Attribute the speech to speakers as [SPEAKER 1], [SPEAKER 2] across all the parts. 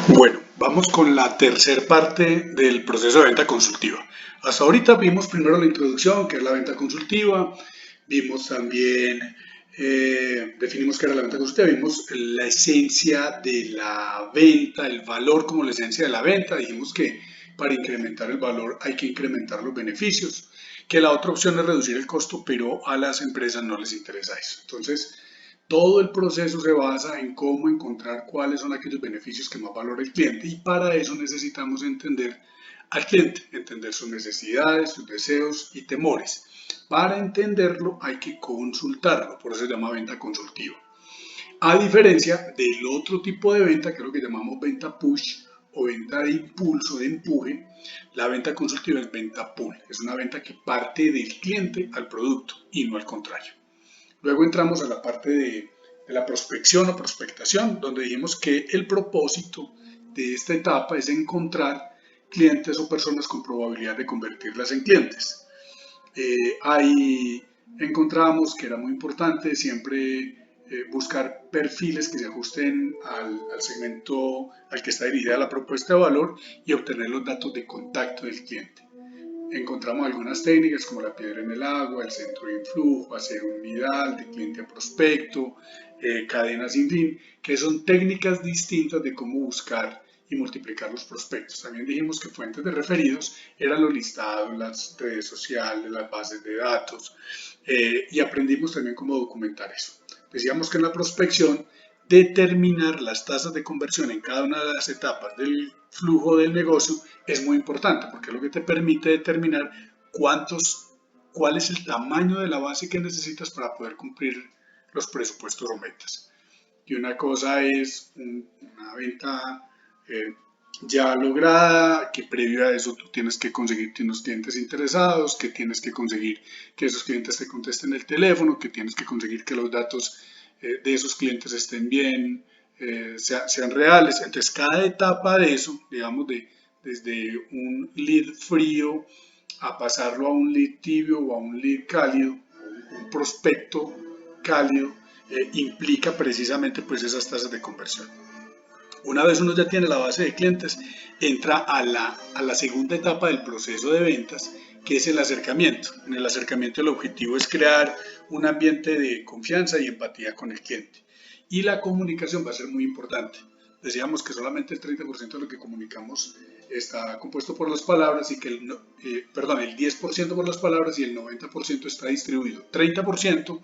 [SPEAKER 1] Bueno, vamos con la tercer parte del proceso de venta consultiva. Hasta ahorita vimos primero la introducción, que es la venta consultiva, vimos también, definimos qué era la venta consultiva, vimos la esencia de la venta, el valor como la esencia de la venta, dijimos que para incrementar el valor hay que incrementar los beneficios, que la otra opción es reducir el costo, pero a las empresas no les interesa eso. Entonces, todo el proceso se basa en cómo encontrar cuáles son aquellos beneficios que más valora el cliente y para eso necesitamos entender al cliente, entender sus necesidades, sus deseos y temores. Para entenderlo hay que consultarlo, por eso se llama venta consultiva. A diferencia del otro tipo de venta, que es lo que llamamos venta push o venta de impulso, de empuje, la venta consultiva es venta pull, es una venta que parte del cliente al producto y no al contrario. Luego entramos a la parte de la prospección o prospectación, donde dijimos que el propósito de esta etapa es encontrar clientes o personas con probabilidad de convertirlas en clientes. Ahí encontramos que era muy importante siempre buscar perfiles que se ajusten al segmento al que está dirigida la propuesta de valor y obtener los datos de contacto del cliente. Encontramos algunas técnicas como la piedra en el agua, el centro de influjo, hacer un nidal de cliente a prospecto, cadenas sin fin, que son técnicas distintas de cómo buscar y multiplicar los prospectos. También dijimos que fuentes de referidos eran los listados, las redes sociales, las bases de datos, y aprendimos también cómo documentar eso. Decíamos que en la prospección determinar las tasas de conversión en cada una de las etapas del flujo del negocio es muy importante porque es lo que te permite determinar cuál es el tamaño de la base que necesitas para poder cumplir los presupuestos o metas. Y una cosa es una venta eh, ya lograda, que previo a eso tú tienes que conseguir unos clientes interesados, que tienes que conseguir que esos clientes te contesten el teléfono, que tienes que conseguir que los datos de esos clientes estén bien, sean reales. Entonces, cada etapa de eso, digamos, desde un lead frío a pasarlo a un lead tibio o a un lead cálido, un prospecto cálido, implica precisamente pues esas tasas de conversión. Una vez uno ya tiene la base de clientes, entra a la segunda etapa del proceso de ventas, que es el acercamiento. En el acercamiento el objetivo es crear un ambiente de confianza y empatía con el cliente. Y la comunicación va a ser muy importante. Decíamos que solamente el 30% de lo que comunicamos está compuesto por las palabras y que el 10% por las palabras y el 90% está distribuido. 30%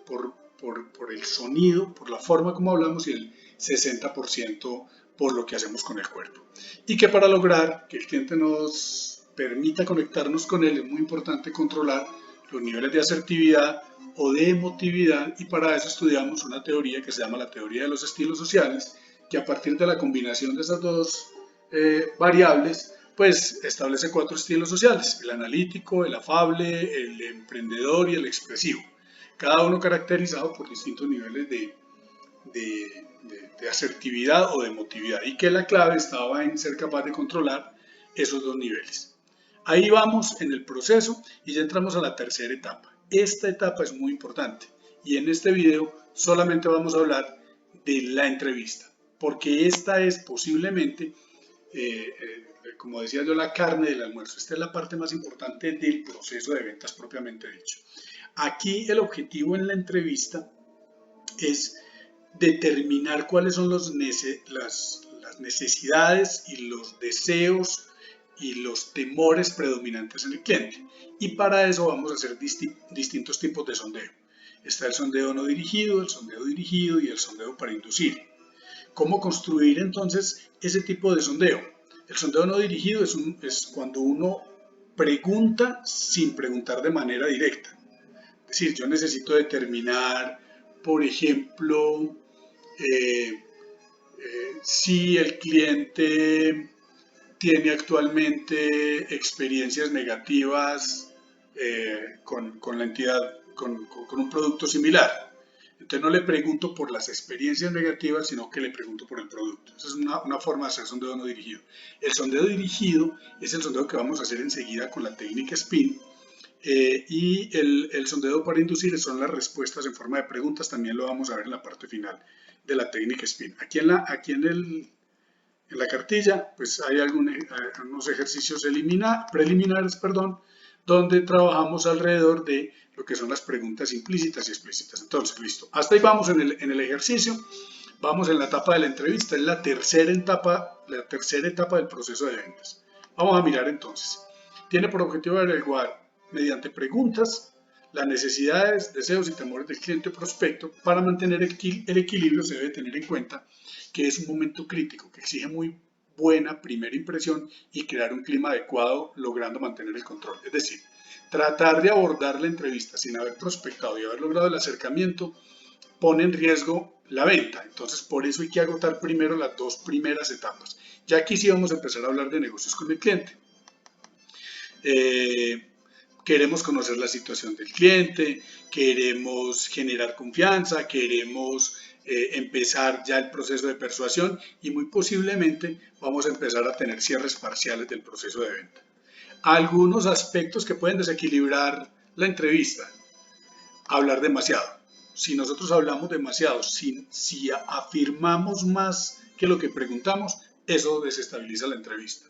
[SPEAKER 1] por el sonido, por la forma como hablamos y el 60% por lo que hacemos con el cuerpo. Y que para lograr que el cliente nos permita conectarnos con él es muy importante controlar los niveles de asertividad o de emotividad y para eso estudiamos una teoría que se llama la teoría de los estilos sociales, que a partir de la combinación de esas dos variables pues establece 4 estilos sociales: el analítico, el afable, el emprendedor y el expresivo, cada uno caracterizado por distintos niveles de asertividad o de emotividad, y que la clave estaba en ser capaz de controlar esos dos niveles. Ahí vamos en el proceso y ya entramos a la tercera etapa. Esta etapa es muy importante y en este video solamente vamos a hablar de la entrevista, porque esta es posiblemente, como decía yo, la carne del almuerzo. Esta es la parte más importante del proceso de ventas propiamente dicho. Aquí el objetivo en la entrevista es determinar cuáles son las necesidades y los deseos y los temores predominantes en el cliente. Y para eso vamos a hacer distintos tipos de sondeo. Está el sondeo no dirigido, el sondeo dirigido y el sondeo para inducir. ¿Cómo construir entonces ese tipo de sondeo? El sondeo no dirigido es cuando uno pregunta sin preguntar de manera directa. Es decir, yo necesito determinar, por ejemplo, eh, si el cliente tiene actualmente experiencias negativas con la entidad, con un producto similar. Entonces no le pregunto por las experiencias negativas, sino que le pregunto por el producto. Esa es una forma de hacer sondeo no dirigido. El sondeo dirigido es el sondeo que vamos a hacer enseguida con la técnica SPIN. Y el sondeo para inducir son las respuestas en forma de preguntas, también lo vamos a ver en la parte final de la técnica SPIN. Aquí en En la cartilla, pues hay unos ejercicios preliminares, perdón, donde trabajamos alrededor de lo que son las preguntas implícitas y explícitas. Entonces, listo. Hasta ahí vamos en el ejercicio. Vamos en la etapa de la entrevista, es la tercera etapa del proceso de ventas. Vamos a mirar entonces. Tiene por objetivo averiguar mediante preguntas las necesidades, deseos y temores del cliente o prospecto. Para mantener el equilibrio se debe tener en cuenta que es un momento crítico que exige muy buena primera impresión y crear un clima adecuado logrando mantener el control. Es decir, tratar de abordar la entrevista sin haber prospectado y haber logrado el acercamiento pone en riesgo la venta. Entonces, por eso hay que agotar primero las dos primeras etapas. Ya aquí sí vamos a empezar a hablar de negocios con el cliente. Queremos conocer la situación del cliente, queremos generar confianza, queremos empezar ya el proceso de persuasión y muy posiblemente vamos a empezar a tener cierres parciales del proceso de venta. Algunos aspectos que pueden desequilibrar la entrevista. Hablar demasiado. Si nosotros hablamos demasiado, si afirmamos más que lo que preguntamos, eso desestabiliza la entrevista.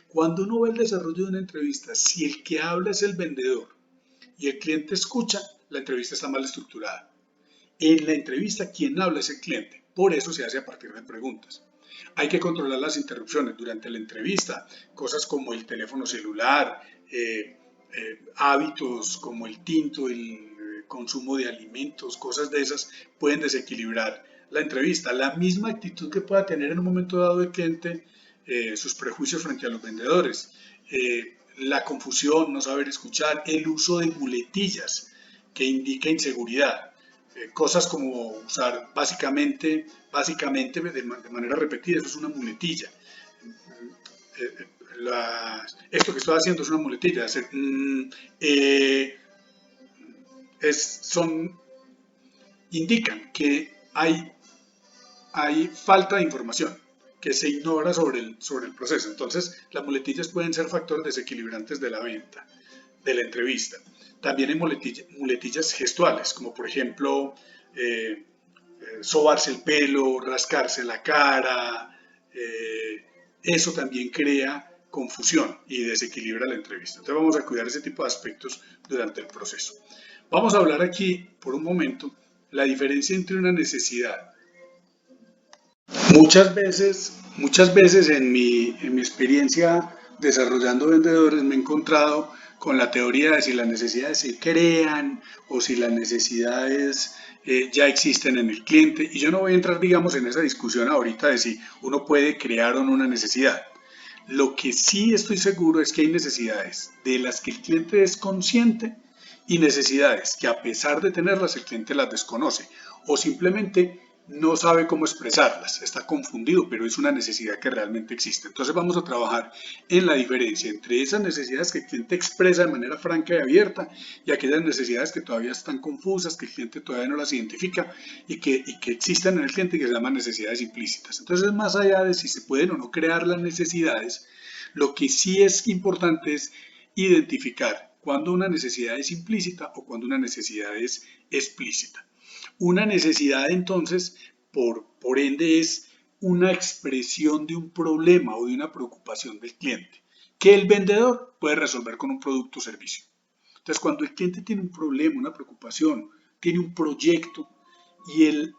[SPEAKER 1] Cuando uno ve el desarrollo de una entrevista, si el que habla es el vendedor y el cliente escucha, la entrevista está mal estructurada. En la entrevista, quien habla es el cliente. Por eso se hace a partir de preguntas. Hay que controlar las interrupciones durante la entrevista, cosas como el teléfono celular, hábitos como el tinto, el consumo de alimentos, cosas de esas pueden desequilibrar la entrevista. La misma actitud que pueda tener en un momento dado el cliente, sus prejuicios frente a los vendedores, la confusión, no saber escuchar, el uso de muletillas que indica inseguridad. Cosas como usar básicamente de manera repetida, eso es una muletilla. Esto que estoy haciendo es una muletilla, hacer, indican que hay falta de información, que se ignora sobre el proceso. Entonces, las muletillas pueden ser factores desequilibrantes de la venta, de la entrevista. También hay muletillas gestuales, como por ejemplo, sobarse el pelo, rascarse la cara. Eso también crea confusión y desequilibra la entrevista. Entonces vamos a cuidar ese tipo de aspectos durante el proceso. Vamos a hablar aquí, por un momento, la diferencia entre una necesidad. Muchas veces en mi experiencia desarrollando vendedores me he encontrado con la teoría de si las necesidades se crean o si las necesidades ya existen en el cliente. Y yo no voy a entrar, digamos, en esa discusión ahorita de si uno puede crear o no una necesidad. Lo que sí estoy seguro es que hay necesidades de las que el cliente es consciente y necesidades que a pesar de tenerlas el cliente las desconoce o simplemente no sabe cómo expresarlas, está confundido, pero es una necesidad que realmente existe. Entonces vamos a trabajar en la diferencia entre esas necesidades que el cliente expresa de manera franca y abierta y aquellas necesidades que todavía están confusas, que el cliente todavía no las identifica y que existen en el cliente y que se llaman necesidades implícitas. Entonces, más allá de si se pueden o no crear las necesidades, lo que sí es importante es identificar cuando una necesidad es implícita o cuando una necesidad es explícita. Una necesidad entonces, por ende, es una expresión de un problema o de una preocupación del cliente que el vendedor puede resolver con un producto o servicio. Entonces, cuando el cliente tiene un problema, una preocupación, tiene un proyecto y el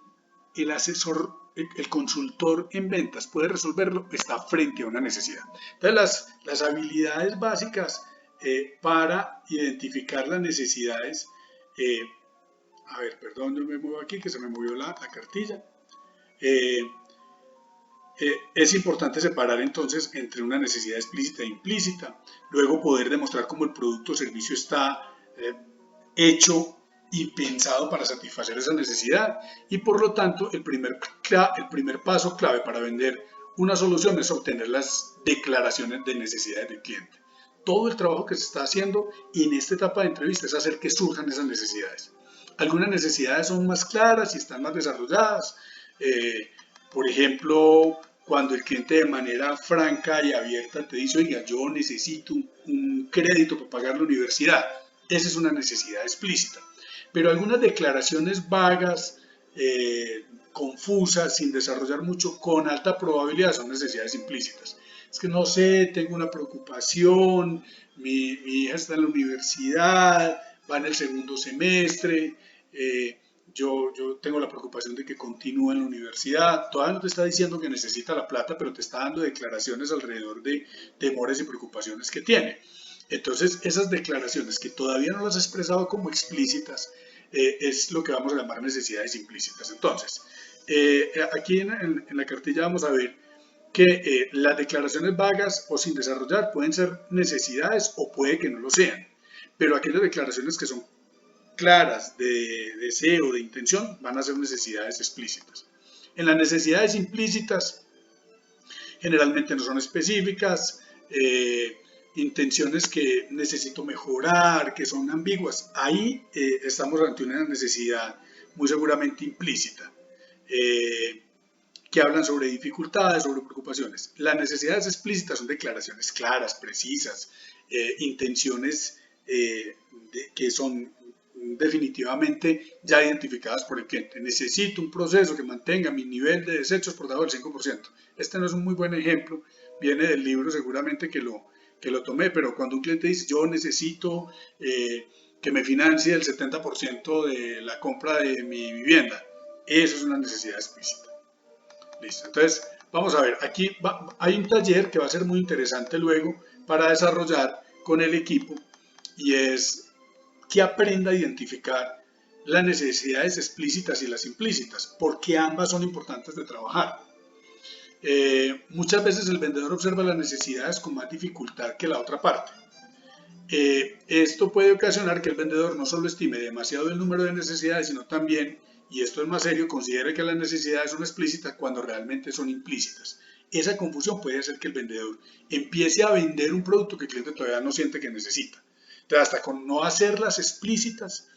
[SPEAKER 1] asesor, el consultor en ventas puede resolverlo, está frente a una necesidad. Entonces, las habilidades básicas para identificar las necesidades, a ver, perdón, yo me muevo aquí, que se me movió la cartilla. Es importante separar entonces entre una necesidad explícita e implícita, luego poder demostrar cómo el producto o servicio está hecho y pensado para satisfacer esa necesidad y por lo tanto el primer paso clave para vender una solución es obtener las declaraciones de necesidades del cliente. Todo el trabajo que se está haciendo en esta etapa de entrevista es hacer que surjan esas necesidades. Algunas necesidades son más claras y están más desarrolladas. Por ejemplo, cuando el cliente de manera franca y abierta te dice, oiga, yo necesito un crédito para pagar la universidad. Esa es una necesidad explícita. Pero algunas declaraciones vagas, confusas, sin desarrollar mucho, con alta probabilidad son necesidades implícitas. Es que no sé, tengo una preocupación, mi hija está en la universidad, va en el segundo semestre, yo tengo la preocupación de que continúe en la universidad. Todavía no te está diciendo que necesita la plata, pero te está dando declaraciones alrededor de temores y preocupaciones que tiene. Entonces, esas declaraciones que todavía no las he expresado como explícitas, es lo que vamos a llamar necesidades implícitas. Entonces, aquí en la cartilla vamos a ver que las declaraciones vagas o sin desarrollar pueden ser necesidades o puede que no lo sean, pero aquellas declaraciones que son claras de deseo, de intención, van a ser necesidades explícitas. En las necesidades implícitas, generalmente no son específicas, intenciones que necesito mejorar, que son ambiguas. Ahí estamos ante una necesidad muy seguramente implícita, que hablan sobre dificultades, sobre preocupaciones. Las necesidades explícitas son declaraciones claras, precisas, intenciones que son definitivamente ya identificadas por el cliente. Necesito un proceso que mantenga mi nivel de desechos por debajo del 5%. Este no es un muy buen ejemplo, viene del libro seguramente que lo tomé, pero cuando un cliente dice yo necesito que me financie el 70% de la compra de mi vivienda, eso es una necesidad explícita. Listo, entonces vamos a ver, aquí hay un taller que va a ser muy interesante luego para desarrollar con el equipo y es que aprenda a identificar las necesidades explícitas y las implícitas, porque ambas son importantes de trabajar. Muchas veces el vendedor observa las necesidades con más dificultad que la otra parte. Esto puede ocasionar que el vendedor no solo estime demasiado el número de necesidades, sino también, y esto es más serio, considere que las necesidades son explícitas cuando realmente son implícitas. Esa confusión puede hacer que el vendedor empiece a vender un producto que el cliente todavía no siente que necesita. Entonces, hasta con no hacerlas explícitas,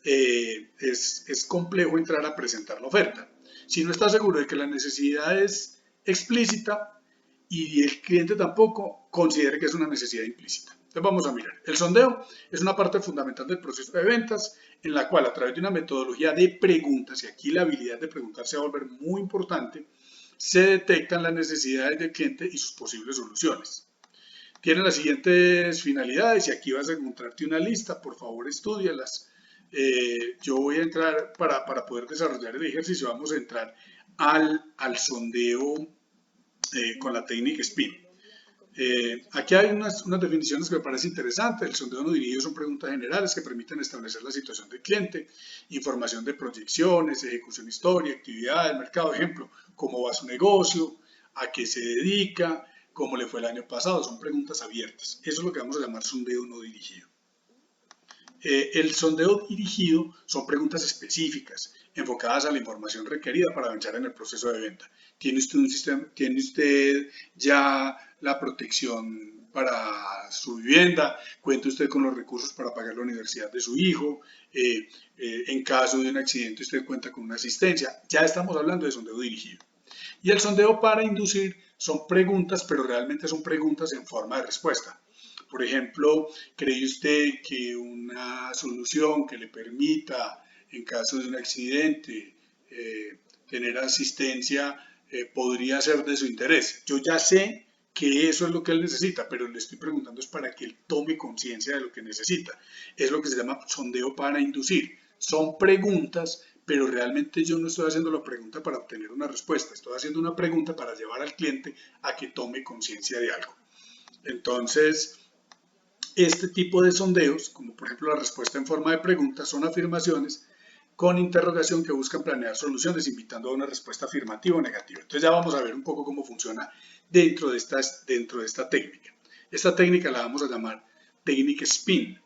[SPEAKER 1] es complejo entrar a presentar la oferta. Si no está seguro de que la necesidad es explícita y el cliente tampoco, considere que es una necesidad implícita. Entonces vamos a mirar. El sondeo es una parte fundamental del proceso de ventas en la cual a través de una metodología de preguntas, y aquí la habilidad de preguntar se va a volver muy importante, se detectan las necesidades del cliente y sus posibles soluciones. Tiene las siguientes finalidades y aquí vas a encontrarte una lista, por favor estúdialas. Yo voy a entrar, para poder desarrollar el ejercicio, vamos a entrar al sondeo con la técnica SPIN. Aquí hay unas definiciones que me parecen interesantes. El sondeo no dirigido son preguntas generales que permiten establecer la situación del cliente, información de proyecciones, ejecución historia, actividades, mercado, ejemplo, cómo va su negocio, a qué se dedica, cómo le fue el año pasado. Son preguntas abiertas. Eso es lo que vamos a llamar sondeo no dirigido. El sondeo dirigido son preguntas específicas, enfocadas a la información requerida para avanzar en el proceso de venta. ¿Tiene usted un sistema, tiene usted ya la protección para su vivienda? ¿Cuenta usted con los recursos para pagar la universidad de su hijo? En caso de un accidente, ¿usted cuenta con una asistencia? Ya estamos hablando de sondeo dirigido. Y el sondeo para inducir son preguntas, pero realmente son preguntas en forma de respuesta. Por ejemplo, ¿cree usted que una solución que le permita, en caso de un accidente, tener asistencia, podría ser de su interés? Yo ya sé que eso es lo que él necesita, pero le estoy preguntando es para que él tome conciencia de lo que necesita. Es lo que se llama sondeo para inducir. Son preguntas, pero realmente yo no estoy haciendo la pregunta para obtener una respuesta, estoy haciendo una pregunta para llevar al cliente a que tome conciencia de algo. Entonces, este tipo de sondeos, como por ejemplo la respuesta en forma de pregunta, son afirmaciones con interrogación que buscan planear soluciones, invitando a una respuesta afirmativa o negativa. Entonces ya vamos a ver un poco cómo funciona dentro de esta técnica. Esta técnica la vamos a llamar técnica SPIN.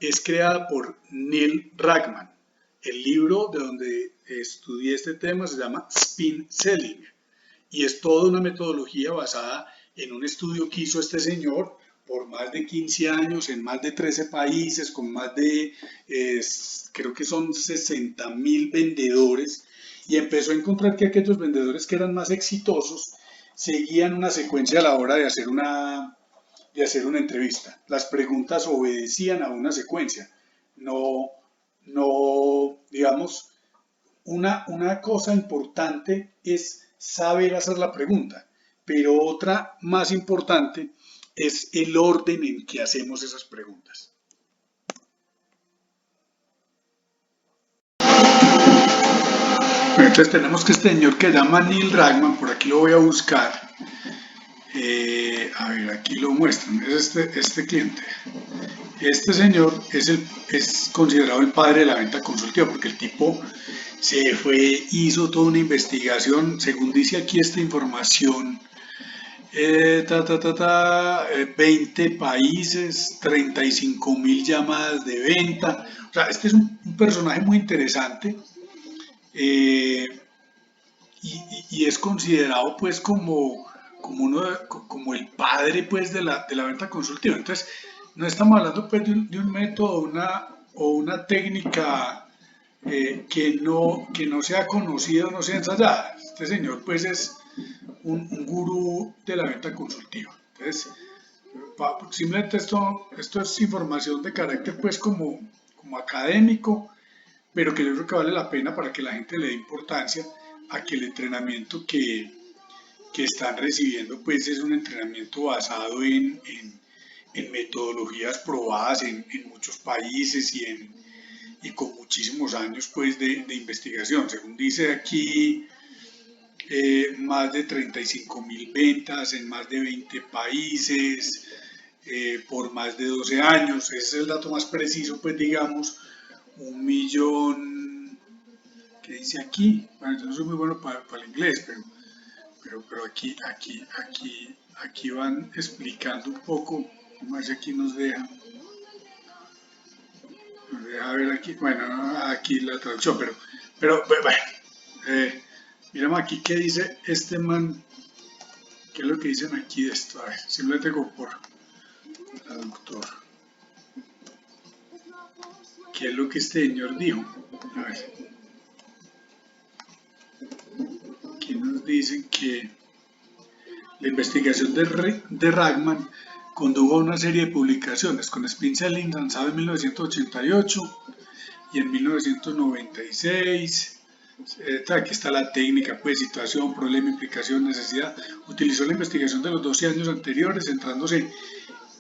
[SPEAKER 1] Es creada por Neil Rachman. El libro de donde estudié este tema se llama Spin Selling y es toda una metodología basada en un estudio que hizo este señor por más de 15 años en más de 13 países, con más de, creo que son 60.000 vendedores, y empezó a encontrar que aquellos vendedores que eran más exitosos seguían una secuencia a la hora de hacer una entrevista. Las preguntas obedecían a una secuencia, no digamos, una cosa importante es saber hacer la pregunta, pero otra más importante es el orden en que hacemos esas preguntas. Bueno, entonces tenemos que este señor que se llama Neil Druckmann, por aquí lo voy a buscar. A ver, aquí lo muestran, es este cliente. Este señor es considerado el padre de la venta consultiva porque el tipo se fue, hizo toda una investigación, según dice aquí esta información, 20 países, 35.000 llamadas de venta. O sea, este es un personaje muy interesante eh, y es considerado pues como el padre pues de la venta consultiva. Entonces, no estamos hablando pues de un método o una técnica que no sea conocida, no sea ensayada. Este señor pues es un gurú de la venta consultiva. Entonces, simplemente esto es información de carácter pues como académico, pero que yo creo que vale la pena para que la gente le dé importancia a que el entrenamiento que están recibiendo pues es un entrenamiento basado en metodologías probadas en muchos países y con muchísimos años pues de investigación. Según dice aquí, más de 35.000 ventas en más de 20 países por más de 12 años. Ese es el dato más preciso, pues digamos, 1.000.000, ¿qué dice aquí? Bueno, yo no soy muy bueno para el inglés, pero aquí van explicando un poco, a ver si aquí nos deja ver aquí, bueno, aquí la traducción, pero bueno, eh, miramos aquí qué dice este man, qué es lo que dicen aquí de esto, a ver, simplemente como por traductor, qué es lo que este señor dijo, a ver, aquí nos dicen que la investigación de Ragman condujo a una serie de publicaciones con Spin Selling lanzado en 1988 y en 1996. Aquí está la técnica, pues situación, problema, implicación, necesidad. Utilizó la investigación de los 12 años anteriores, centrándose en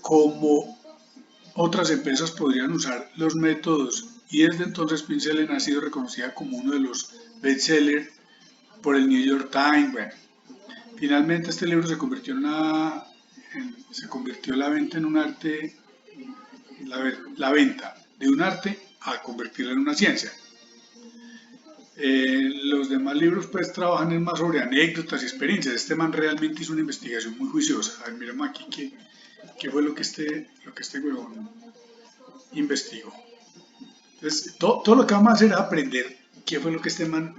[SPEAKER 1] cómo otras empresas podrían usar los métodos y desde entonces Pincelen ha sido reconocida como uno de los bestsellers por el New York Times. Bueno, finalmente este libro se convirtió la venta en un arte, la venta de un arte a convertirla en una ciencia. Los demás libros pues trabajan más sobre anécdotas y experiencias. Este man realmente hizo una investigación muy juiciosa. A ver, miramos aquí qué fue lo que este huevón investigó. Entonces, todo lo que vamos a hacer es aprender qué fue lo que este man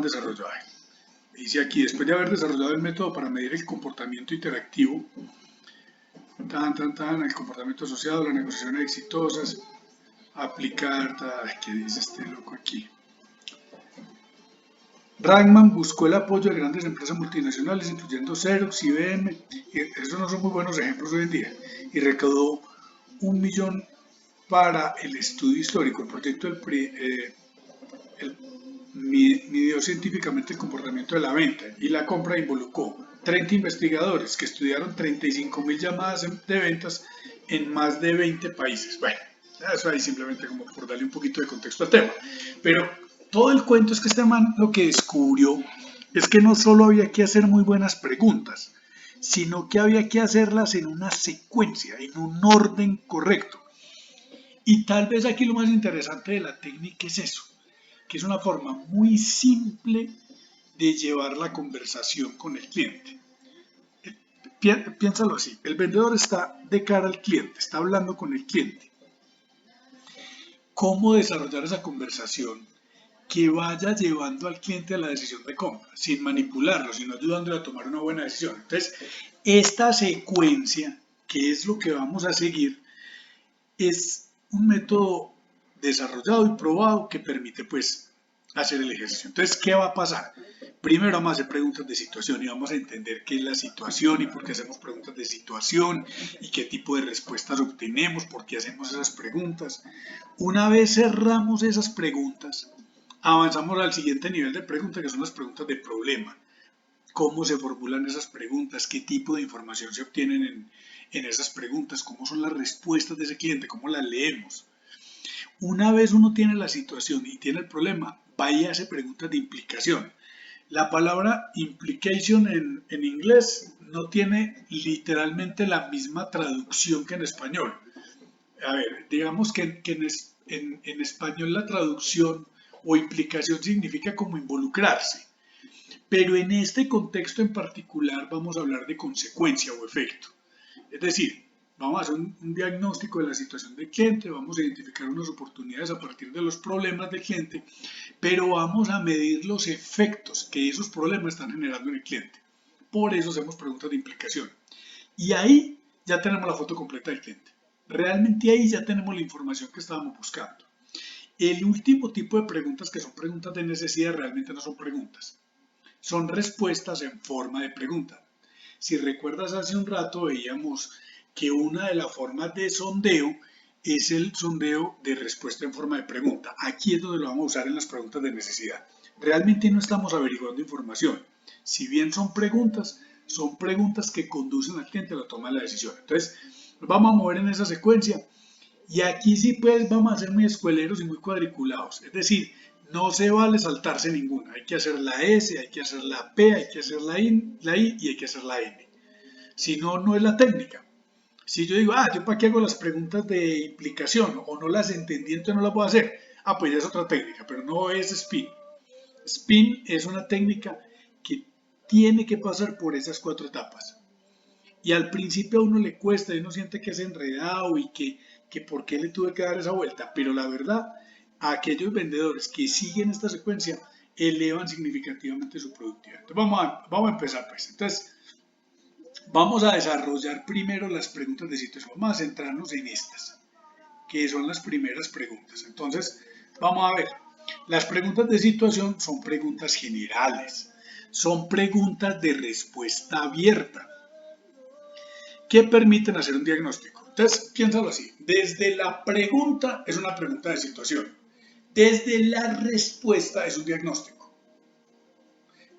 [SPEAKER 1] desarrolló. Dice aquí, después de haber desarrollado el método para medir el comportamiento interactivo, el comportamiento asociado, las negociaciones exitosas, aplicar, ¿qué dice este loco aquí? Ragman buscó el apoyo de grandes empresas multinacionales, incluyendo Xerox, IBM, y esos no son muy buenos ejemplos hoy en día, y recaudó 1.000.000 para el estudio histórico. El proyecto midió científicamente el comportamiento de la venta y la compra involucró 30 investigadores que estudiaron 35.000 llamadas de ventas en más de 20 países. Bueno, eso ahí simplemente como por darle un poquito de contexto al tema. Pero todo el cuento es que este man lo que descubrió es que no solo había que hacer muy buenas preguntas, sino que había que hacerlas en una secuencia, en un orden correcto. Y tal vez aquí lo más interesante de la técnica es eso, que es una forma muy simple de llevar la conversación con el cliente. Piénsalo así, el vendedor está de cara al cliente, está hablando con el cliente. ¿Cómo desarrollar esa conversación que vaya llevando al cliente a la decisión de compra, sin manipularlo, sino ayudándole a tomar una buena decisión? Entonces, esta secuencia, que es lo que vamos a seguir, es un método desarrollado y probado que permite pues hacer el ejercicio. Entonces, ¿qué va a pasar? Primero vamos a hacer preguntas de situación y vamos a entender qué es la situación y por qué hacemos preguntas de situación y qué tipo de respuestas obtenemos, por qué hacemos esas preguntas. Una vez cerramos esas preguntas, avanzamos al siguiente nivel de pregunta, que son las preguntas de problema. ¿Cómo se formulan esas preguntas? ¿Qué tipo de información se obtienen en esas preguntas? ¿Cómo son las respuestas de ese cliente? ¿Cómo las leemos? Una vez uno tiene la situación y tiene el problema, va y hace preguntas de implicación. La palabra implication en inglés no tiene literalmente la misma traducción que en español. A ver, digamos que en español la traducción o implicación significa como involucrarse, pero en este contexto en particular vamos a hablar de consecuencia o efecto. Es decir, vamos a hacer un diagnóstico de la situación del cliente, vamos a identificar unas oportunidades a partir de los problemas del cliente, pero vamos a medir los efectos que esos problemas están generando en el cliente. Por eso hacemos preguntas de implicación. Y ahí ya tenemos la foto completa del cliente. Realmente ahí ya tenemos la información que estábamos buscando. El último tipo de preguntas, que son preguntas de necesidad, realmente no son preguntas. Son respuestas en forma de pregunta. Si recuerdas, hace un rato veíamos que una de las formas de sondeo es el sondeo de respuesta en forma de pregunta. Aquí es donde lo vamos a usar en las preguntas de necesidad. Realmente no estamos averiguando información. Si bien son preguntas que conducen al cliente a la toma de la decisión. Entonces, nos vamos a mover en esa secuencia. Y aquí sí pues vamos a ser muy escueleros y muy cuadriculados. Es decir, no se vale saltarse ninguna. Hay que hacer la S, hay que hacer la P, hay que hacer la I y hay que hacer la N. Si no, no es la técnica. Si yo digo, ¿yo para qué hago las preguntas de implicación? O no las entendí, entonces no las puedo hacer. Pues ya es otra técnica, pero no es spin. Spin es una técnica que tiene que pasar por esas 4 etapas. Y al principio a uno le cuesta y uno siente que es enredado y que por qué le tuve que dar esa vuelta. Pero la verdad, a aquellos vendedores que siguen esta secuencia elevan significativamente su productividad. Entonces vamos a empezar pues. Entonces, vamos a desarrollar primero las preguntas de situación. Vamos a centrarnos en estas, que son las primeras preguntas. Entonces, vamos a ver. Las preguntas de situación son preguntas generales. Son preguntas de respuesta abierta que permiten hacer un diagnóstico. Entonces, piénsalo así. Desde la pregunta es una pregunta de situación. Desde la respuesta es un diagnóstico.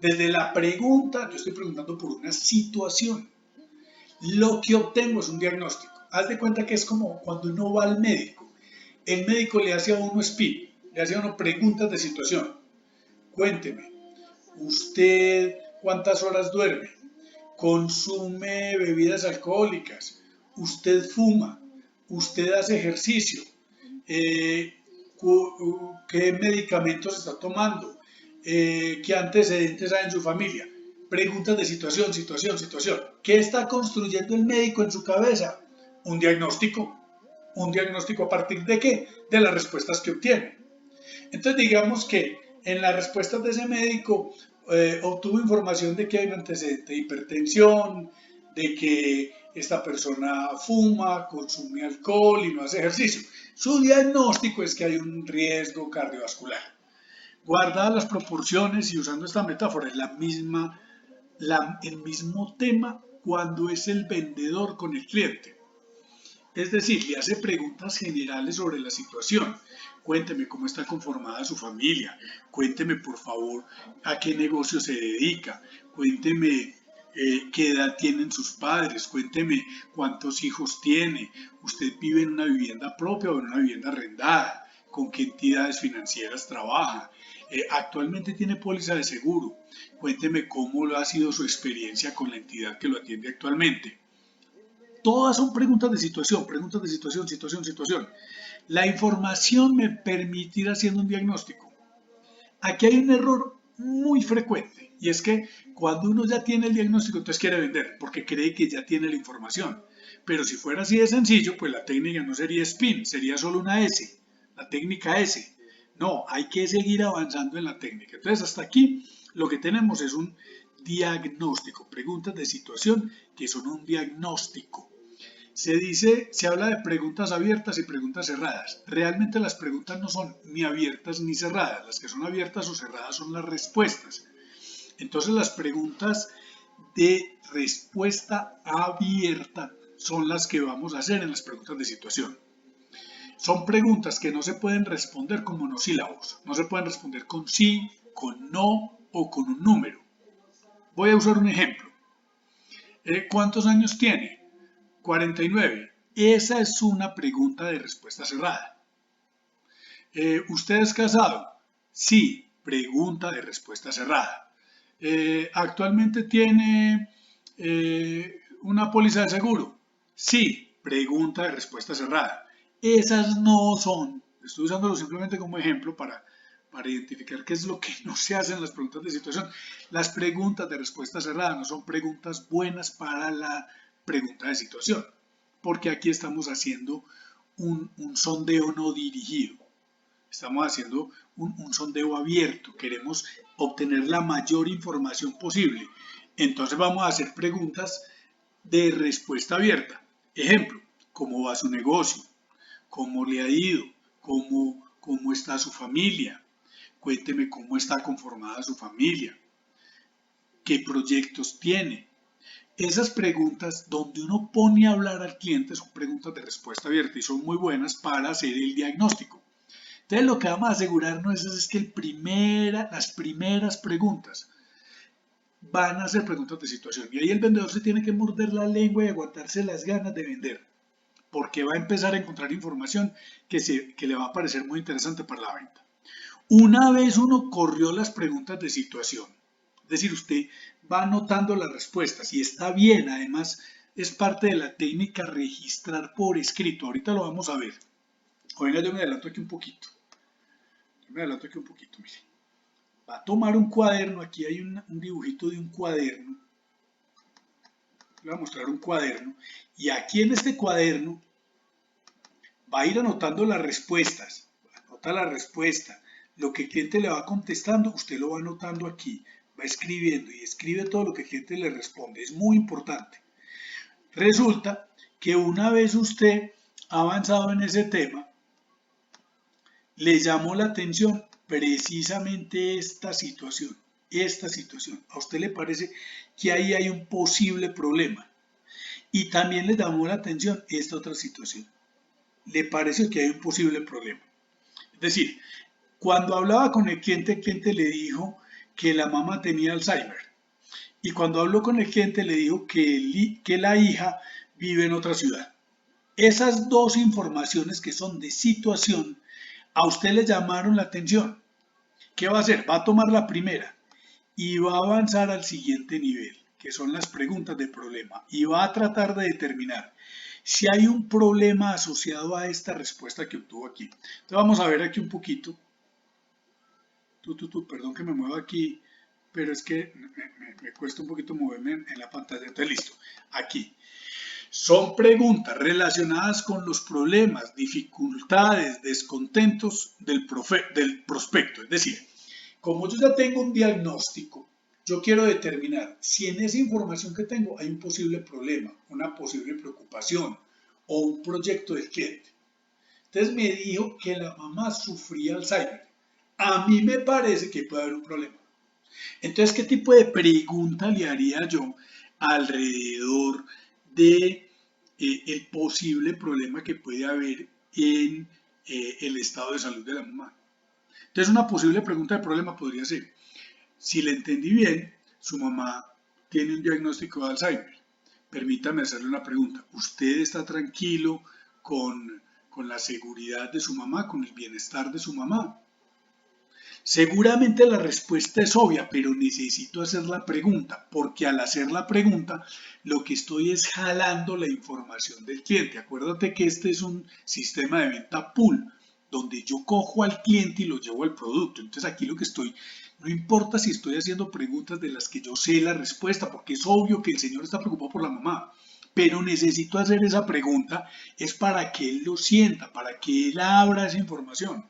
[SPEAKER 1] Desde la pregunta, yo estoy preguntando por una situación. Lo que obtengo es un diagnóstico. Haz de cuenta que es como cuando uno va al médico. El médico le hace a uno spin, le hace a uno preguntas de situación. Cuénteme, ¿usted cuántas horas duerme? ¿Consume bebidas alcohólicas? ¿Usted fuma? ¿Usted hace ejercicio? ¿Qué medicamentos está tomando? ¿Qué antecedentes hay en su familia? Preguntas de situación, situación, situación. ¿Qué está construyendo el médico en su cabeza? Un diagnóstico. ¿Un diagnóstico a partir de qué? De las respuestas que obtiene. Entonces digamos que en las respuestas de ese médico obtuvo información de que hay un antecedente de hipertensión, de que esta persona fuma, consume alcohol y no hace ejercicio. Su diagnóstico es que hay un riesgo cardiovascular. Guardadas las proporciones y usando esta metáfora, es el mismo tema cuando es el vendedor con el cliente. Es decir, le hace preguntas generales sobre la situación. Cuénteme cómo está conformada su familia. Cuénteme, por favor, a qué negocio se dedica. Cuénteme qué edad tienen sus padres. Cuénteme cuántos hijos tiene. ¿Usted vive en una vivienda propia o en una vivienda arrendada? ¿Con qué entidades financieras trabaja? Actualmente tiene póliza de seguro. Cuénteme cómo ha sido su experiencia con la entidad que lo atiende actualmente. Todas son preguntas de situación, situación, situación. La información me permitirá haciendo un diagnóstico. Aquí hay un error muy frecuente y es que cuando uno ya tiene el diagnóstico, entonces quiere vender porque cree que ya tiene la información. Pero si fuera así de sencillo, pues la técnica no sería spin, sería solo una S, la técnica S. No, hay que seguir avanzando en la técnica. Entonces hasta aquí lo que tenemos es un diagnóstico, preguntas de situación que son un diagnóstico. Se habla de preguntas abiertas y preguntas cerradas. Realmente las preguntas no son ni abiertas ni cerradas. Las que son abiertas o cerradas son las respuestas. Entonces las preguntas de respuesta abierta son las que vamos a hacer en las preguntas de situación. Son preguntas que no se pueden responder con monosílabos. No se pueden responder con sí, con no o con un número. Voy a usar un ejemplo. ¿Cuántos años tiene? 49. Esa es una pregunta de respuesta cerrada. ¿Usted es casado? Sí, pregunta de respuesta cerrada. ¿Actualmente tiene una póliza de seguro? Sí, pregunta de respuesta cerrada. Esas no son, estoy usándolo simplemente como ejemplo para identificar qué es lo que no se hace en las preguntas de situación. Las preguntas de respuesta cerrada no son preguntas buenas para la pregunta de situación, porque aquí estamos haciendo un sondeo no dirigido. Estamos haciendo un sondeo abierto, queremos obtener la mayor información posible. Entonces vamos a hacer preguntas de respuesta abierta. Ejemplo, ¿cómo va su negocio? ¿Cómo le ha ido? ¿Cómo está su familia? Cuénteme cómo está conformada su familia. ¿Qué proyectos tiene? Esas preguntas donde uno pone a hablar al cliente son preguntas de respuesta abierta y son muy buenas para hacer el diagnóstico. Entonces lo que vamos a asegurarnos es que las primeras preguntas van a ser preguntas de situación. Y ahí el vendedor se tiene que morder la lengua y aguantarse las ganas de vender, porque va a empezar a encontrar información que le va a parecer muy interesante para la venta. Una vez uno corrió las preguntas de situación, es decir, usted va anotando las respuestas y está bien, además es parte de la técnica registrar por escrito. Ahorita lo vamos a ver. O venga, yo me adelanto aquí un poquito. Mire. Va a tomar un cuaderno, aquí hay un dibujito de un cuaderno. Le voy a mostrar un cuaderno. Y aquí en este cuaderno va a ir anotando las respuestas. Anota la respuesta. Lo que el cliente le va contestando, usted lo va anotando aquí. Va escribiendo y escribe todo lo que el cliente le responde. Es muy importante. Resulta que una vez usted ha avanzado en ese tema, le llamó la atención precisamente esta situación. ¿A usted le parece que ahí hay un posible problema? Y también le llamó la atención esta otra situación. Le pareció que hay un posible problema. Es decir, cuando hablaba con el cliente le dijo que la mamá tenía Alzheimer. Y cuando habló con el cliente le dijo que la hija vive en otra ciudad. Esas dos informaciones que son de situación a usted le llamaron la atención. ¿Qué va a hacer? Va a tomar la primera y va a avanzar al siguiente nivel, que son las preguntas de problema, y va a tratar de determinar si hay un problema asociado a esta respuesta que obtuvo aquí. Entonces vamos a ver aquí un poquito. Perdón que me mueva aquí, pero es que me cuesta un poquito moverme en la pantalla. Entonces listo, aquí. Son preguntas relacionadas con los problemas, dificultades, descontentos del prospecto. Es decir, como yo ya tengo un diagnóstico, yo quiero determinar si en esa información que tengo hay un posible problema, una posible preocupación o un proyecto del cliente. Entonces me dijo que la mamá sufría Alzheimer. A mí me parece que puede haber un problema. Entonces, ¿qué tipo de pregunta le haría yo alrededor de el posible problema que puede haber en el estado de salud de la mamá? Entonces, una posible pregunta de problema podría ser, si le entendí bien, su mamá tiene un diagnóstico de Alzheimer. Permítame hacerle una pregunta. ¿Usted está tranquilo con la seguridad de su mamá, con el bienestar de su mamá? Seguramente la respuesta es obvia, pero necesito hacer la pregunta, porque al hacer la pregunta lo que estoy es jalando la información del cliente. Acuérdate que este es un sistema de venta pool, donde yo cojo al cliente y lo llevo al producto. Entonces aquí lo que no importa si estoy haciendo preguntas de las que yo sé la respuesta, porque es obvio que el señor está preocupado por la mamá, pero necesito hacer esa pregunta, es para que él lo sienta, para que él abra esa información.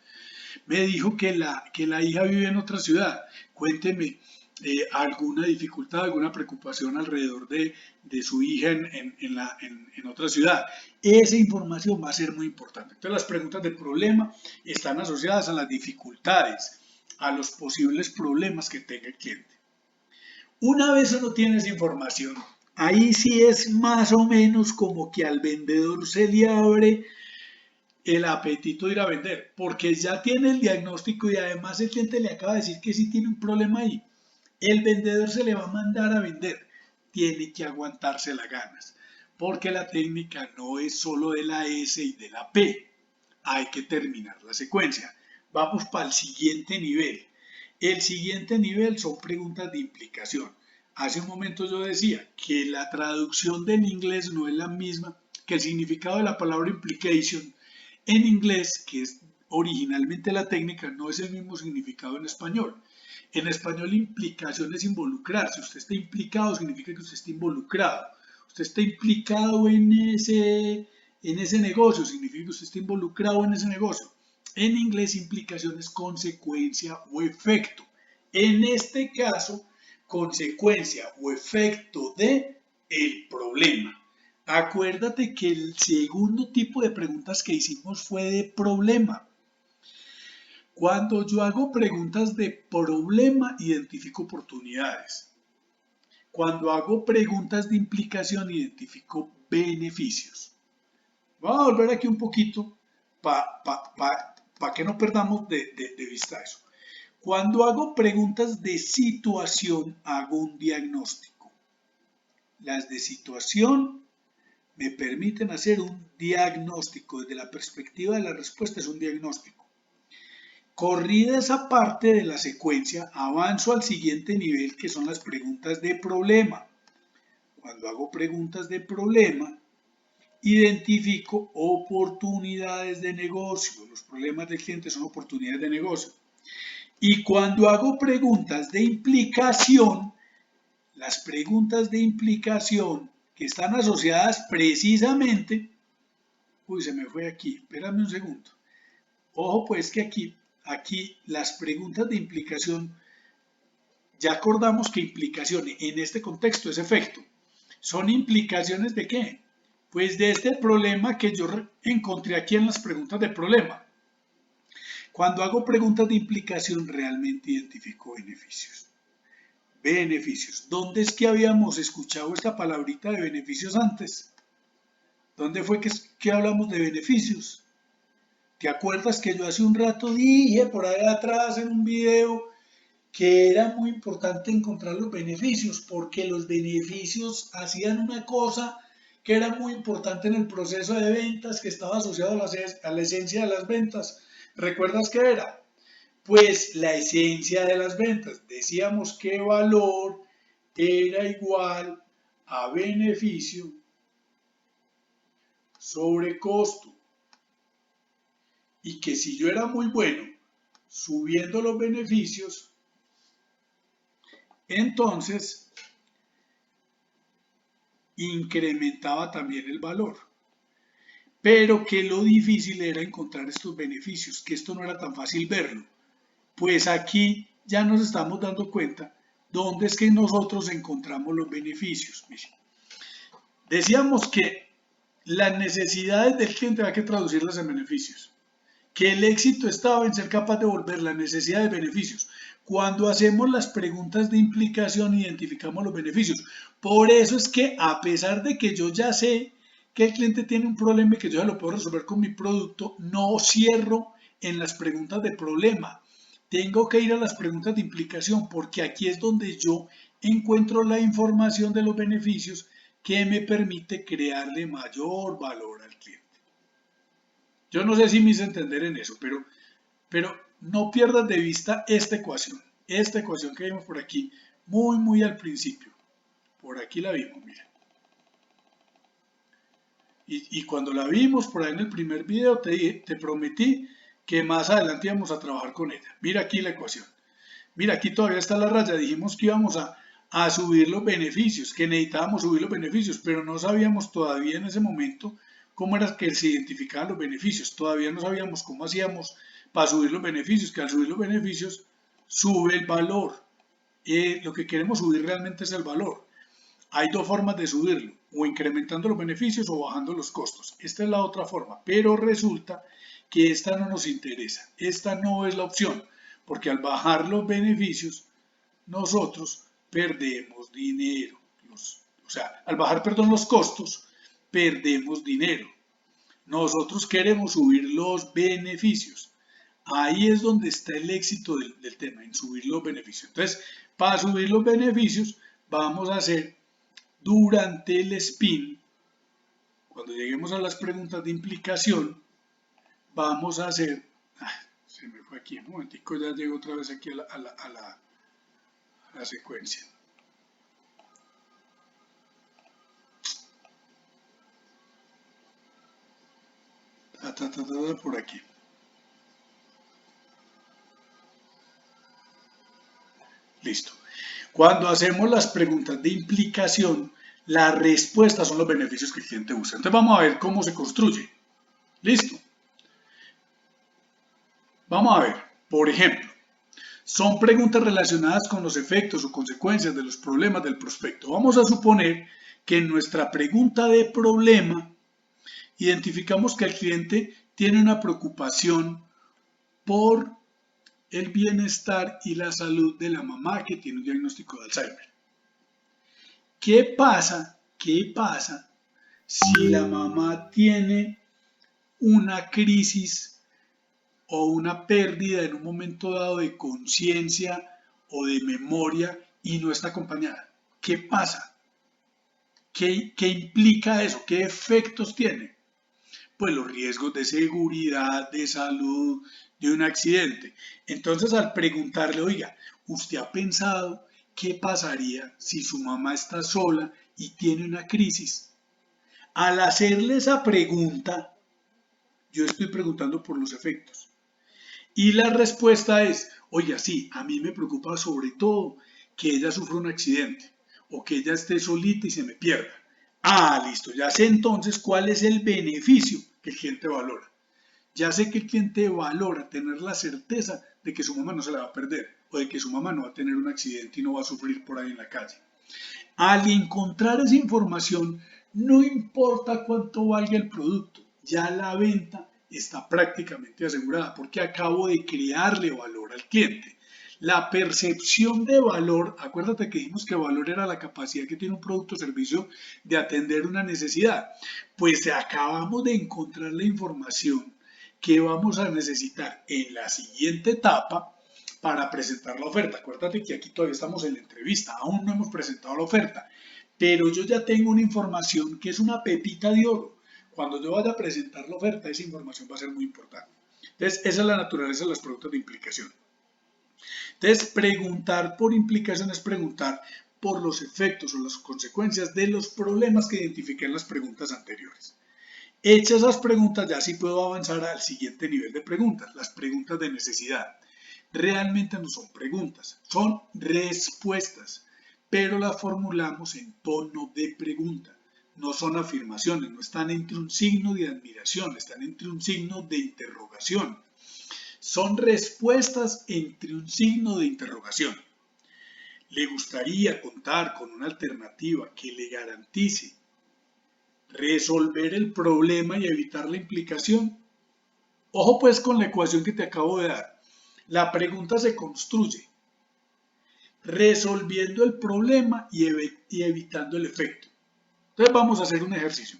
[SPEAKER 1] Me dijo que la hija vive en otra ciudad. Cuénteme, alguna dificultad, alguna preocupación alrededor de su hija en otra ciudad. Esa información va a ser muy importante. Entonces las preguntas de problema están asociadas a las dificultades, a los posibles problemas que tenga el cliente. Una vez uno tiene esa información, ahí sí es más o menos como que al vendedor se le abre el apetito de ir a vender, porque ya tiene el diagnóstico y además el cliente le acaba de decir que sí tiene un problema ahí. El vendedor se le va a mandar a vender, tiene que aguantarse las ganas, porque la técnica no es solo de la S y de la P, hay que terminar la secuencia. Vamos para el siguiente nivel. El siguiente nivel son preguntas de implicación. Hace un momento yo decía que la traducción del inglés no es la misma, que el significado de la palabra implication en inglés, que es originalmente la técnica, no es el mismo significado en español. En español, implicación es involucrar. Si usted está implicado, significa que usted está involucrado. Usted está implicado en ese negocio, significa que usted está involucrado en ese negocio. En inglés, implicación es consecuencia o efecto. En este caso, consecuencia o efecto de el problema. Acuérdate que el segundo tipo de preguntas que hicimos fue de problema. Cuando yo hago preguntas de problema, identifico oportunidades. Cuando hago preguntas de implicación, identifico beneficios. Vamos a volver aquí un poquito para que no perdamos de vista eso. Cuando hago preguntas de situación, hago un diagnóstico. Las de situación me permiten hacer un diagnóstico. Desde la perspectiva de la respuesta es un diagnóstico. Corrida esa parte de la secuencia, avanzo al siguiente nivel que son las preguntas de problema. Cuando hago preguntas de problema, identifico oportunidades de negocio. Los problemas del cliente son oportunidades de negocio. Y cuando hago preguntas de implicación, las preguntas de implicación que están asociadas precisamente, uy, se me fue aquí, espérame un segundo. Ojo pues que aquí las preguntas de implicación, ya acordamos que implicación en este contexto es efecto. ¿Son implicaciones de qué? Pues de este problema que yo encontré aquí en las preguntas de problema. Cuando hago preguntas de implicación realmente identifico beneficios. Beneficios. ¿Dónde es que habíamos escuchado esta palabrita de beneficios antes? ¿Dónde fue que hablamos de beneficios? ¿Te acuerdas que yo hace un rato dije por ahí atrás en un video que era muy importante encontrar los beneficios porque los beneficios hacían una cosa que era muy importante en el proceso de ventas que estaba asociado a la esencia de las ventas? ¿Recuerdas qué era? Pues la esencia de las ventas. Decíamos que valor era igual a beneficio sobre costo. Y que si yo era muy bueno subiendo los beneficios, entonces incrementaba también el valor. Pero que lo difícil era encontrar estos beneficios, que esto no era tan fácil verlo. Pues aquí ya nos estamos dando cuenta dónde es que nosotros encontramos los beneficios. Miren, decíamos que las necesidades del cliente hay que traducirlas en beneficios. Que el éxito estaba en ser capaz de volver la necesidad de beneficios. Cuando hacemos las preguntas de implicación, identificamos los beneficios. Por eso es que a pesar de que yo ya sé que el cliente tiene un problema y que yo ya lo puedo resolver con mi producto, no cierro en las preguntas de problema. Tengo que ir a las preguntas de implicación porque aquí es donde yo encuentro la información de los beneficios que me permite crearle mayor valor al cliente. Yo no sé si me hice entender en eso, pero no pierdas de vista esta ecuación que vimos por aquí, muy al principio. Por aquí la vimos, mira. Y cuando la vimos por ahí en el primer video, te prometí que más adelante íbamos a trabajar con ella. Mira aquí la ecuación. Mira, aquí todavía está la raya. Dijimos que íbamos a subir los beneficios, que necesitábamos subir los beneficios, pero no sabíamos todavía en ese momento cómo era que se identificaban los beneficios. Todavía no sabíamos cómo hacíamos para subir los beneficios, que al subir los beneficios sube el valor. lo que queremos subir realmente es el valor. Hay dos formas de subirlo, o incrementando los beneficios o bajando los costos. Esta es la otra forma, pero resulta que esta no nos interesa. Esta no es la opción, porque al bajar los beneficios, nosotros perdemos dinero. O sea, al bajar, perdón, los costos, perdemos dinero. Nosotros queremos subir los beneficios. Ahí es donde está el éxito del tema, en subir los beneficios. Entonces, para subir los beneficios, vamos a hacer durante el spin, cuando lleguemos a las preguntas de implicación, vamos a hacer, se me fue aquí, un momentico, ya llego otra vez aquí a la secuencia. Por aquí. Listo. Cuando hacemos las preguntas de implicación, la respuesta son los beneficios que el cliente usa. Entonces vamos a ver cómo se construye. Listo. Vamos a ver, por ejemplo, son preguntas relacionadas con los efectos o consecuencias de los problemas del prospecto. Vamos a suponer que en nuestra pregunta de problema identificamos que el cliente tiene una preocupación por el bienestar y la salud de la mamá que tiene un diagnóstico de Alzheimer. ¿Qué pasa si la mamá tiene una crisis o una pérdida en un momento dado de conciencia o de memoria y no está acompañada? ¿Qué pasa? ¿Qué implica eso? ¿Qué efectos tiene? Pues los riesgos de seguridad, de salud, de un accidente. Entonces, al preguntarle, oiga, ¿usted ha pensado qué pasaría si su mamá está sola y tiene una crisis? Al hacerle esa pregunta, yo estoy preguntando por los efectos. Y la respuesta es, oiga, sí, a mí me preocupa sobre todo que ella sufra un accidente o que ella esté solita y se me pierda. Ah, listo, ya sé entonces cuál es el beneficio que el cliente valora. Ya sé que el cliente valora tener la certeza de que su mamá no se la va a perder o de que su mamá no va a tener un accidente y no va a sufrir por ahí en la calle. Al encontrar esa información, no importa cuánto valga el producto, ya la venta está prácticamente asegurada porque acabo de crearle valor al cliente. La percepción de valor, acuérdate que dijimos que valor era la capacidad que tiene un producto o servicio de atender una necesidad. Pues acabamos de encontrar la información que vamos a necesitar en la siguiente etapa para presentar la oferta. Acuérdate que aquí todavía estamos en la entrevista, aún no hemos presentado la oferta, pero yo ya tengo una información que es una pepita de oro. Cuando yo vaya a presentar la oferta, esa información va a ser muy importante. Entonces, esa es la naturaleza de las preguntas de implicación. Entonces, preguntar por implicación es preguntar por los efectos o las consecuencias de los problemas que identifiqué en las preguntas anteriores. Hechas esas preguntas, ya sí puedo avanzar al siguiente nivel de preguntas, las preguntas de necesidad. Realmente no son preguntas, son respuestas, pero las formulamos en tono de pregunta. No son afirmaciones, no están entre un signo de admiración, están entre un signo de interrogación. Son respuestas entre un signo de interrogación. ¿Le gustaría contar con una alternativa que le garantice resolver el problema y evitar la implicación? Ojo pues con la ecuación que te acabo de dar. La pregunta se construye resolviendo el problema y evitando el efecto. Entonces vamos a hacer un ejercicio.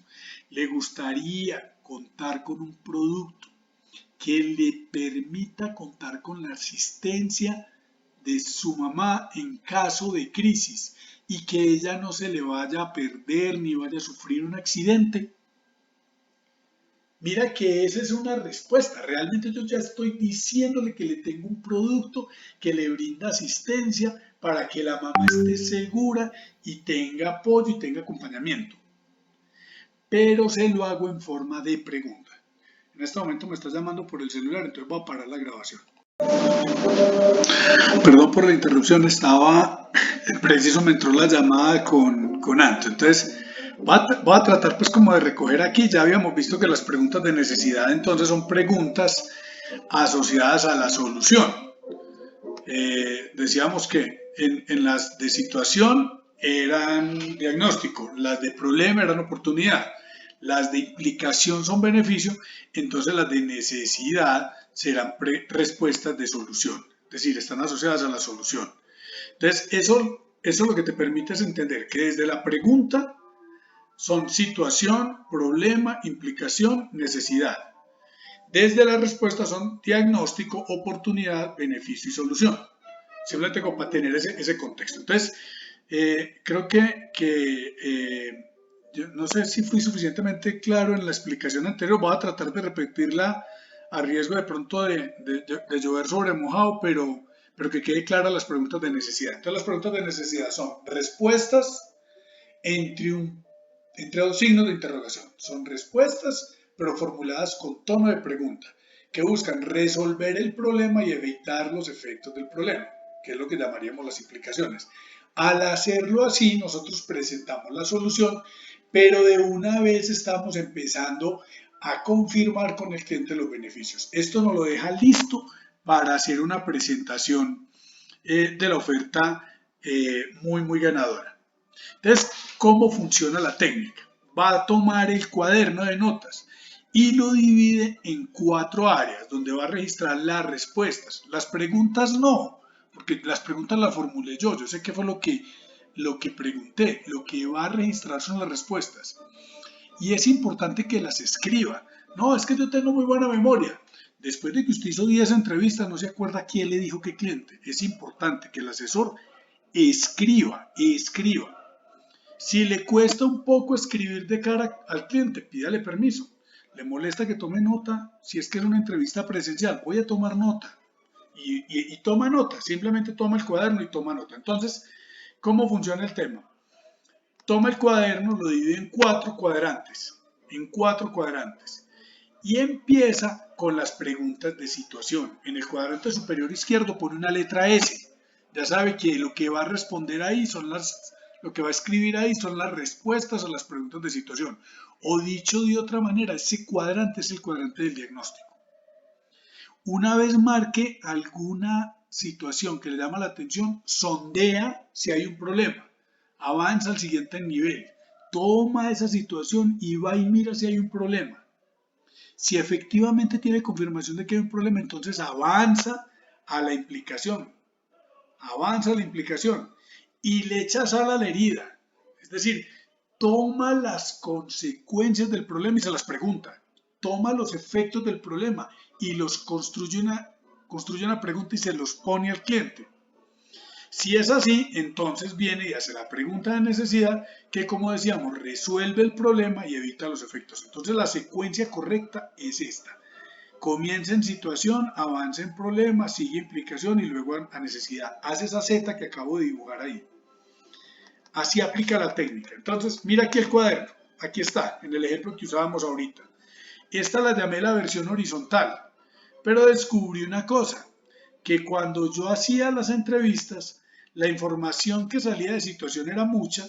[SPEAKER 1] ¿Le gustaría contar con un producto que le permita contar con la asistencia de su mamá en caso de crisis y que ella no se le vaya a perder ni vaya a sufrir un accidente? Mira que esa es una respuesta. Realmente yo ya estoy diciéndole que le tengo un producto que le brinda asistencia para que la mamá esté segura y tenga apoyo y tenga acompañamiento. Pero se lo hago en forma de pregunta. En este momento me estás llamando por el celular, entonces voy a parar la grabación. Perdón por la interrupción, preciso me entró la llamada con Anto. Entonces, voy a tratar pues como de recoger aquí. Ya habíamos visto que las preguntas de necesidad entonces son preguntas asociadas a la solución. Decíamos que En las de situación eran diagnóstico, las de problema eran oportunidad, las de implicación son beneficio, entonces las de necesidad serán respuestas de solución, es decir, están asociadas a la solución. Entonces, eso lo que te permite es entender que desde la pregunta son situación, problema, implicación, necesidad. Desde la respuesta son diagnóstico, oportunidad, beneficio y solución. Simplemente como para tener ese contexto. Entonces, creo yo no sé si fui suficientemente claro en la explicación anterior. Voy a tratar de repetirla a riesgo de pronto de llover sobre mojado, pero que quede clara las preguntas de necesidad. Entonces, las preguntas de necesidad son respuestas entre, entre dos signos de interrogación. Son respuestas, pero formuladas con tono de pregunta, que buscan resolver el problema y evitar los efectos del problema, que es lo que llamaríamos las implicaciones. Al hacerlo así, nosotros presentamos la solución, pero de una vez estamos empezando a confirmar con el cliente los beneficios. Esto nos lo deja listo para hacer una presentación de la oferta muy ganadora. Entonces, ¿cómo funciona la técnica? Va a tomar el cuaderno de notas y lo divide en 4 áreas donde va a registrar las respuestas. Las preguntas no, porque las preguntas las formulé yo sé qué fue lo que pregunté, lo que va a registrar son las respuestas. Y es importante que las escriba. No, es que yo tengo muy buena memoria. Después de que usted hizo 10 entrevistas, no se acuerda quién le dijo qué cliente. Es importante que el asesor escriba. Si le cuesta un poco escribir de cara al cliente, pídale permiso. Le molesta que tome nota. Si es que es una entrevista presencial, voy a tomar nota. Y toma nota, simplemente toma el cuaderno y toma nota. Entonces, ¿cómo funciona el tema? Toma el cuaderno, lo divide en cuatro cuadrantes, y empieza con las preguntas de situación. En el cuadrante superior izquierdo pone una letra S. Ya sabe que lo que va a responder ahí lo que va a escribir ahí son las respuestas a las preguntas de situación. O dicho de otra manera, ese cuadrante es el cuadrante del diagnóstico. Una vez marque alguna situación que le llama la atención, sondea si hay un problema, avanza al siguiente nivel, toma esa situación y va y mira si hay un problema. Si efectivamente tiene confirmación de que hay un problema, entonces avanza a la implicación, y le echa sal a la herida. Es decir, toma las consecuencias del problema y se las pregunta. Toma los efectos del problema y los construye una pregunta y se los pone al cliente. Si es así, entonces viene y hace la pregunta de necesidad que, como decíamos, resuelve el problema y evita los efectos. Entonces la secuencia correcta es esta. Comienza en situación, avanza en problema, sigue implicación y luego a necesidad. Hace esa Z que acabo de dibujar ahí. Así aplica la técnica. Entonces, mira aquí el cuaderno. Aquí está, en el ejemplo que usábamos ahorita. Esta la llamé la versión horizontal, pero descubrí una cosa, que cuando yo hacía las entrevistas, la información que salía de situación era mucha,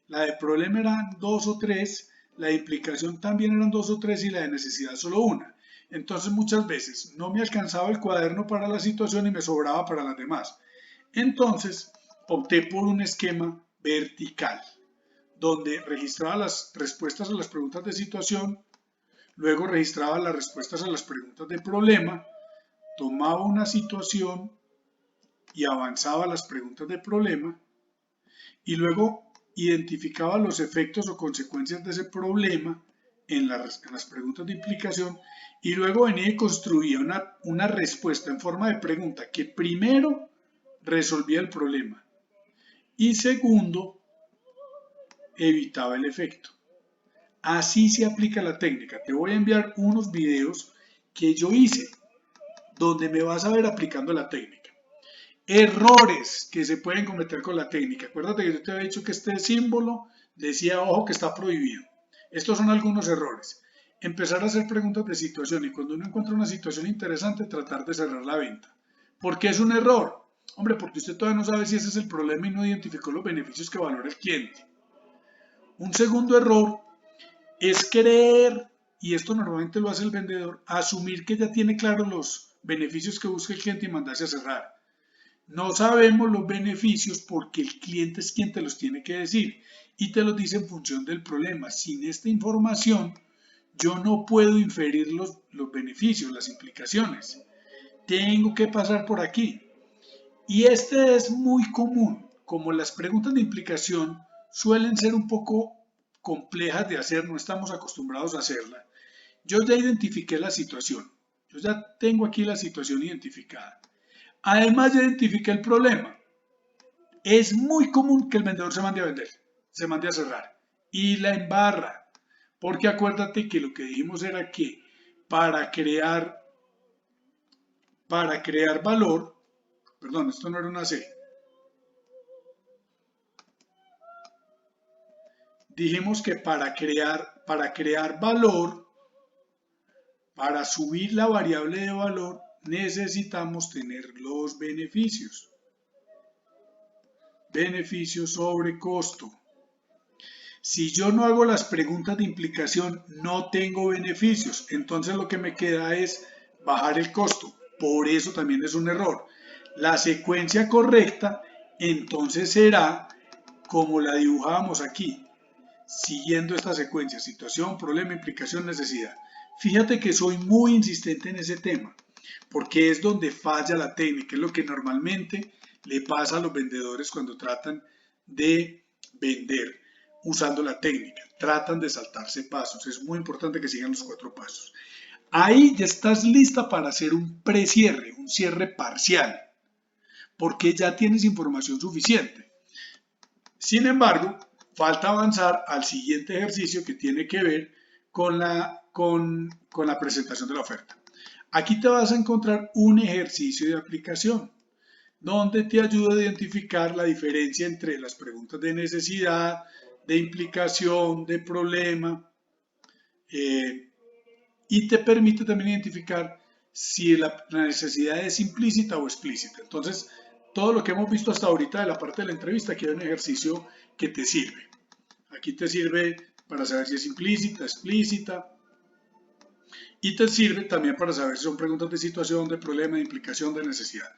[SPEAKER 1] la de problema eran 2 o 3, la de implicación también eran 2 o 3 y la de necesidad solo una. Entonces muchas veces no me alcanzaba el cuaderno para la situación y me sobraba para las demás. Entonces opté por un esquema vertical, donde registraba las respuestas a las preguntas de situación, luego registraba las respuestas a las preguntas de problema, tomaba una situación y avanzaba a las preguntas de problema, y luego identificaba los efectos o consecuencias de ese problema en las preguntas de implicación, y luego venía y construía una respuesta en forma de pregunta que primero resolvía el problema y segundo evitaba el efecto. Así se aplica la técnica. Te voy a enviar unos videos que yo hice donde me vas a ver aplicando la técnica. Errores que se pueden cometer con la técnica. Acuérdate que yo te había dicho que este símbolo decía, ojo, que está prohibido. Estos son algunos errores. Empezar a hacer preguntas de situación y cuando uno encuentra una situación interesante, tratar de cerrar la venta. ¿Por qué es un error? Hombre, porque usted todavía no sabe si ese es el problema y no identificó los beneficios que valora el cliente. Un segundo error es creer, y esto normalmente lo hace el vendedor, asumir que ya tiene claros los beneficios que busca el cliente y mandarse a cerrar. No sabemos los beneficios porque el cliente es quien te los tiene que decir y te los dice en función del problema. Sin esta información, yo no puedo inferir los beneficios, las implicaciones. Tengo que pasar por aquí. Y este es muy común, como las preguntas de implicación suelen ser un poco complejas de hacer, no estamos acostumbrados a hacerla. Yo ya identifiqué la situación, yo ya tengo aquí la situación identificada. Además ya identifiqué el problema. Es muy común que el vendedor se mande a vender, se mande a cerrar y la embarra, porque acuérdate que lo que dijimos era que para crear, para crear valor, perdón, esto no era una C, dijimos que para crear valor, para subir la variable de valor, necesitamos tener los beneficios. Beneficio sobre costo. Si yo no hago las preguntas de implicación, no tengo beneficios. Entonces lo que me queda es bajar el costo. Por eso también es un error. La secuencia correcta entonces será como la dibujábamos aquí, siguiendo esta secuencia: situación, problema, implicación, necesidad. Fíjate que soy muy insistente en ese tema, porque es donde falla la técnica, es lo que normalmente le pasa a los vendedores cuando tratan de vender usando la técnica. Tratan de saltarse pasos. Es muy importante que sigan los 4 pasos. Ahí ya estás lista para hacer un precierre, un cierre parcial, porque ya tienes información suficiente. Sin embargo, falta avanzar al siguiente ejercicio que tiene que ver con la presentación de la oferta. Aquí te vas a encontrar un ejercicio de aplicación donde te ayuda a identificar la diferencia entre las preguntas de necesidad, de implicación, de problema, eh, y te permite también identificar si la necesidad es implícita o explícita. Entonces, todo lo que hemos visto hasta ahorita de la parte de la entrevista, aquí hay un ejercicio que te sirve. Aquí te sirve para saber si es implícita, explícita, y te sirve también para saber si son preguntas de situación, de problema, de implicación, de necesidad.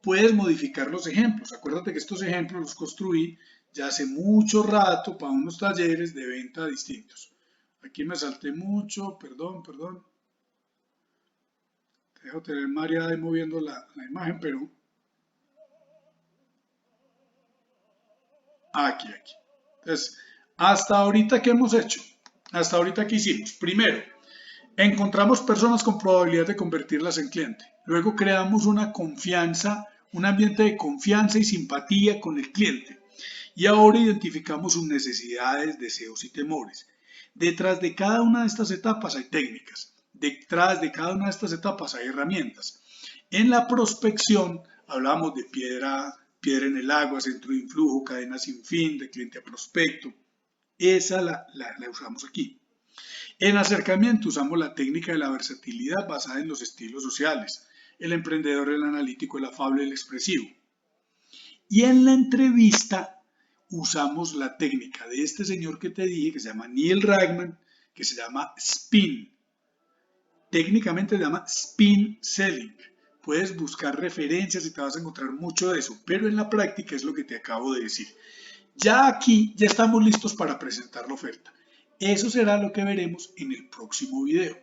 [SPEAKER 1] Puedes modificar los ejemplos. Acuérdate que estos ejemplos los construí ya hace mucho rato para unos talleres de venta distintos. Aquí me salté mucho, perdón. Te dejo tener María ahí moviendo la imagen, pero aquí. Entonces, hasta ahorita, ¿qué hemos hecho? Hasta ahorita, ¿qué hicimos? Primero, encontramos personas con probabilidad de convertirlas en cliente. Luego creamos una confianza, un ambiente de confianza y simpatía con el cliente. Y ahora identificamos sus necesidades, deseos y temores. Detrás de cada una de estas etapas hay técnicas. Detrás de cada una de estas etapas hay herramientas. En la prospección hablamos de piedra en el agua, centro de influjo, cadena sin fin, de cliente a prospecto. Esa la usamos aquí. En acercamiento usamos la técnica de la versatilidad basada en los estilos sociales: el emprendedor, el analítico, el afable, el expresivo. Y en la entrevista usamos la técnica de este señor que te dije, que se llama Neil Ragman, que se llama SPIN. Técnicamente se llama Spin Selling. Puedes buscar referencias y te vas a encontrar mucho de eso, pero en la práctica es lo que te acabo de decir. Ya aquí, ya estamos listos para presentar la oferta. Eso será lo que veremos en el próximo video.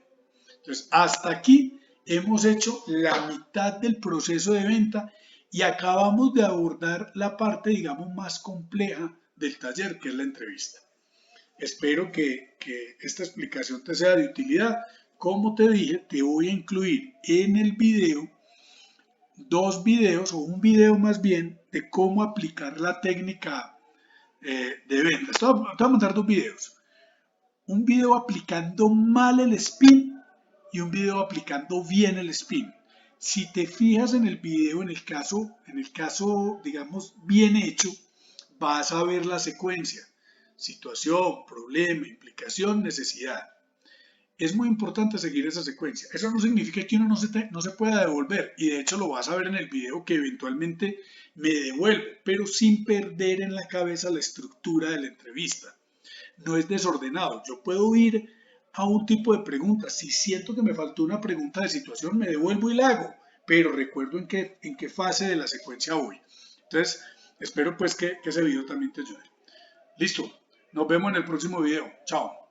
[SPEAKER 1] Entonces, hasta aquí hemos hecho la mitad del proceso de venta y acabamos de abordar la parte, digamos, más compleja del taller, que es la entrevista. Espero que esta explicación te sea de utilidad. Como te dije, te voy a incluir en el video 2 videos, o un video más bien, de cómo aplicar la técnica de venta. Te voy a montar 2 videos. Un video aplicando mal el spin y un video aplicando bien el spin. Si te fijas en el video, en el caso, digamos, bien hecho, vas a ver la secuencia: situación, problema, implicación, necesidad. Es muy importante seguir esa secuencia. Eso no significa que uno no se pueda devolver, y de hecho lo vas a ver en el video que eventualmente me devuelvo, pero sin perder en la cabeza la estructura de la entrevista. No es desordenado. Yo puedo ir a un tipo de preguntas. Si siento que me faltó una pregunta de situación, me devuelvo y la hago, pero recuerdo en qué fase de la secuencia voy. Entonces, espero pues que ese video también te ayude. Listo, nos vemos en el próximo video. Chao.